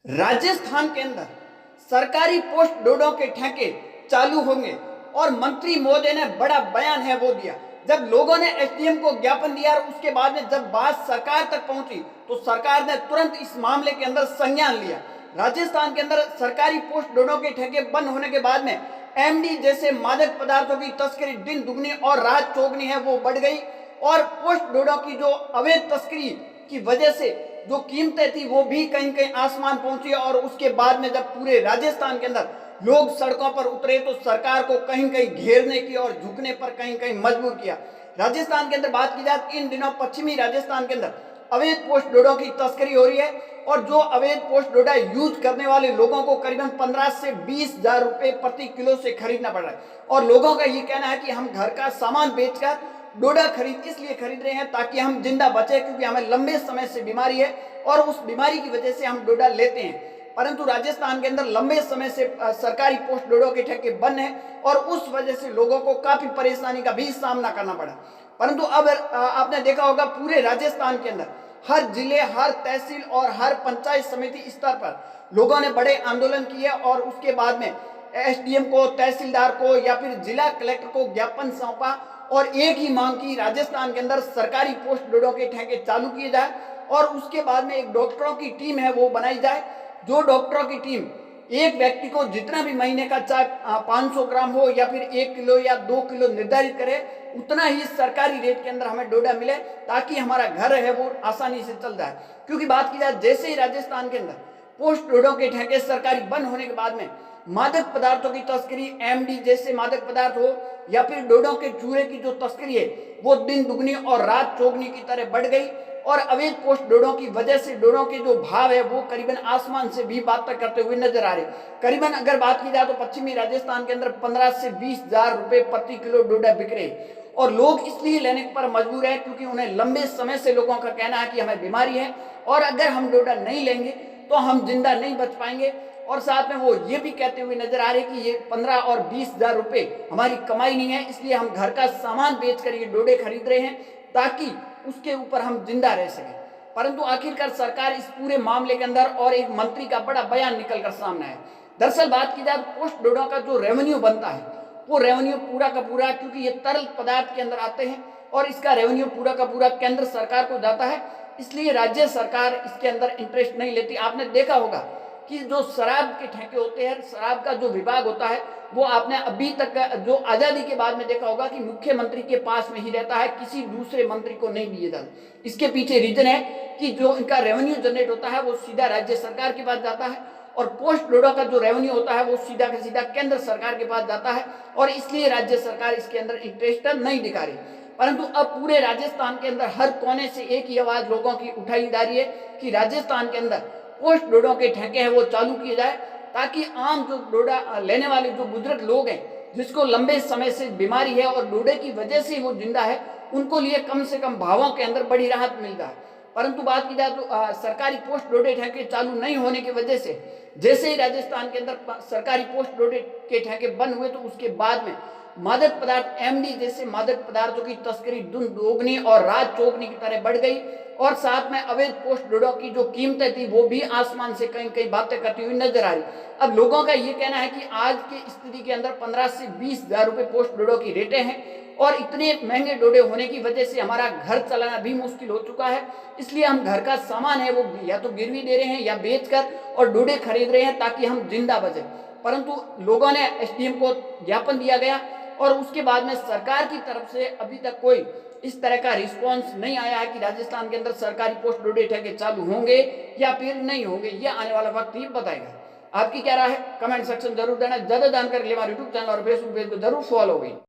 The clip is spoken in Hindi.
राजस्थान के अंदर सरकारी पोस्ट डोडो के ठेके चालू होंगे और मंत्री महोदय ने बड़ा बयान है वो दिया। जब लोगों ने एसडीएम को ज्ञापन दिया और उसके बाद में जब बात सरकार तक पहुंची तो सरकार ने तुरंत इस मामले के अंदर संज्ञान लिया। राजस्थान के अंदर सरकारी पोस्ट डोडो के ठेके बंद होने के बाद में एमडी जैसे मादक पदार्थों की तस्करी दिन दुगनी और रात चौगनी है वो बढ़ गई और पोस्ट डोडो की जो अवैध तस्करी की वजह से जो कीमतें थी वो भी कहीं कहीं आसमान पहुंची और उसके बाद में जब पूरे राजस्थान के अंदर लोग सड़कों पर उतरे तो सरकार को कहीं कहीं घेरने की और झुकने पर कहीं कहीं मजबूर किया। राजस्थान के अंदर बात की जाए इन दिनों पश्चिमी राजस्थान के अंदर अवैध पोस्ट डोडो की तस्करी हो रही है और जो अवैध पोस्ट डोडा यूज करने वाले लोगों को करीबन 15 से 20 हजार रुपए प्रति किलो से खरीदना पड़ रहा है और लोगों का ये कहना है कि हम घर का सामान बेचकर डोडा इसलिए खरीद रहे हैं ताकि हम जिंदा बचे, क्योंकि हमें लंबे समय से बीमारी है और उस बीमारी की वजह से हम डोडा लेते हैं। परंतु राजस्थान के अंदर लंबे समय से सरकारी पोस्ट डोडो के ठेके बंद हैं और उस वजह से लोगों को काफी परेशानी का भी सामना करना पड़ा। परंतु अब आपने देखा होगा पूरे राजस्थान के अंदर हर जिले, हर तहसील और हर पंचायत समिति स्तर पर लोगों ने बड़े आंदोलन किए और उसके बाद में एसडीएम को, तहसीलदार को या फिर जिला कलेक्टर को ज्ञापन सौंपा और एक ही मांग की, राजस्थान के अंदर सरकारी पोस्ट डोडो के ठेके चालू किए जाए और उसके बाद में एक डॉक्टरों की टीम है वो बनाई जाए। जो डॉक्टरों की टीम एक व्यक्ति को जितना भी महीने का चाहे 500 ग्राम हो या फिर 1 किलो या 2 किलो निर्धारित करे, उतना ही सरकारी रेट के अंदर हमें डोडा मिले ताकि हमारा घर है वो आसानी से चल जाए। क्योंकि बात की जाए जैसे ही राजस्थान के अंदर पोस्ट डोडो के ठेके सरकारी बंद होने के बाद में मादक पदार्थों की तस्करी, एमडी जैसे मादक पदार्थ हो या फिर डोडो के चूहे की जो तस्करी है वो दिन दुगनी और रात चौगनी की तरह बढ़ गई और अवैध पोस्ट डोडो की वजह से डोडो के जो भाव है वो करीबन आसमान से भी बात तक करते हुए नजर आ रहे। करीबन अगर बात की जाए तो पश्चिमी राजस्थान के अंदर 15 से 20 हजार रुपए प्रति किलो डोडा बिक रहे और लोग इसलिए लेने पर मजबूर है क्योंकि उन्हें लंबे समय से लोगों का कहना है कि हमें बीमारी है और अगर हम डोडा नहीं लेंगे तो हम जिंदा नहीं बच पाएंगे। और साथ में वो ये भी कहते हुए नजर आ रहे कि ये 15 और 20 हजार रुपए हमारी कमाई नहीं है, इसलिए हम घर का सामान बेचकर ये डोडे खरीद रहे हैं ताकि उसके ऊपर हम जिंदा रह सकें। परंतु आखिरकार सरकार इस पूरे मामले के अंदर और एक मंत्री का बड़ा बयान निकलकर सामने है। दरअसल बात की जाए पोस्ट डोडो का जो रेवेन्यू बनता है वो रेवेन्यू पूरा का पूरा, क्योंकि ये तरल पदार्थ के अंदर आते हैं और इसका रेवेन्यू पूरा का पूरा केंद्र सरकार को जाता है, इसलिए राज्य सरकार इसके अंदर इंटरेस्ट नहीं लेती। आपने देखा होगा कि जो शराब के ठेके होते हैं, शराब का जो विभाग होता है वो आपने अभी तक जो आजादी के बाद में देखा होगा कि मुख्यमंत्री के पास में ही रहता है, किसी दूसरे मंत्री को नहीं दिए जाते। इसके पीछे रीजन है कि जो इनका रेवेन्यू जनरेट होता है वो सीधा राज्य सरकार के पास जाता है और पोस्ट डोडो का जो रेवेन्यू होता है वो सीधा का सीधा केंद्र सरकार के पास जाता है और इसलिए राज्य सरकार इसके अंदर इंटरेस्ट नहीं दिखा रही। परंतु अब पूरे राजस्थान के अंदर हर कोने से एक ही आवाज लोगों की उठाई जा रही है कि राजस्थान के अंदर पोस्ट डोडो के ठेके हैं वो चालू किए जाए ताकि आम जो डोडा लेने वाले जो बुजुर्ग लोग हैं जिसको लंबे समय से बीमारी है और डोडे की वजह से वो जिंदा है, उनको लिए कम से कम भावों के अंदर बड़ी राहत मिल रहा है। परंतु बात की जाए तो सरकारी पोस्ट डोडे ठेके चालू नहीं होने की वजह से जैसे ही राजस्थान के अंदर सरकारी पोस्ट डोडे के ठेके बंद हुए तो उसके बाद में मादक पदार्थ, एमडी जैसे मादक पदार्थों की तस्करी दिन दोगुनी और रात चौगनी की तरह बढ़ गई और साथ में अवैध पोस्ट डोडो की जो कीमतें थी वो भी आसमान से कहीं कहीं बातें करती हुई नजर आ रही। अब लोगों का ये कहना है कि आज की स्थिति के अंदर 15 से 20 हजार रुपए पोस्ट डोडो की रेटें हैं और इतने महंगे डोडे होने की वजह से हमारा घर चलाना भी मुश्किल हो चुका है, इसलिए हम घर का सामान है वो या तो गिरवी दे रहे हैं या बेचकर और डोडे खरीद रहे हैं ताकि हम जिंदा बचें। परंतु लोगों ने एसडीएम को ज्ञापन दिया गया और उसके बाद में सरकार की तरफ से अभी तक कोई इस तरह का रिस्पांस नहीं आया है कि राजस्थान के अंदर सरकारी पोस्ट डोडे ठेके चालू होंगे या फिर नहीं होंगे। ये आने वाला वक्त ही बताएगा। आपकी क्या राय है कमेंट सेक्शन जरूर देना। ज्यादा जानकारी के लिए हमारे यूट्यूब चैनल और फेसबुक पेज को जरूर फॉलो करें।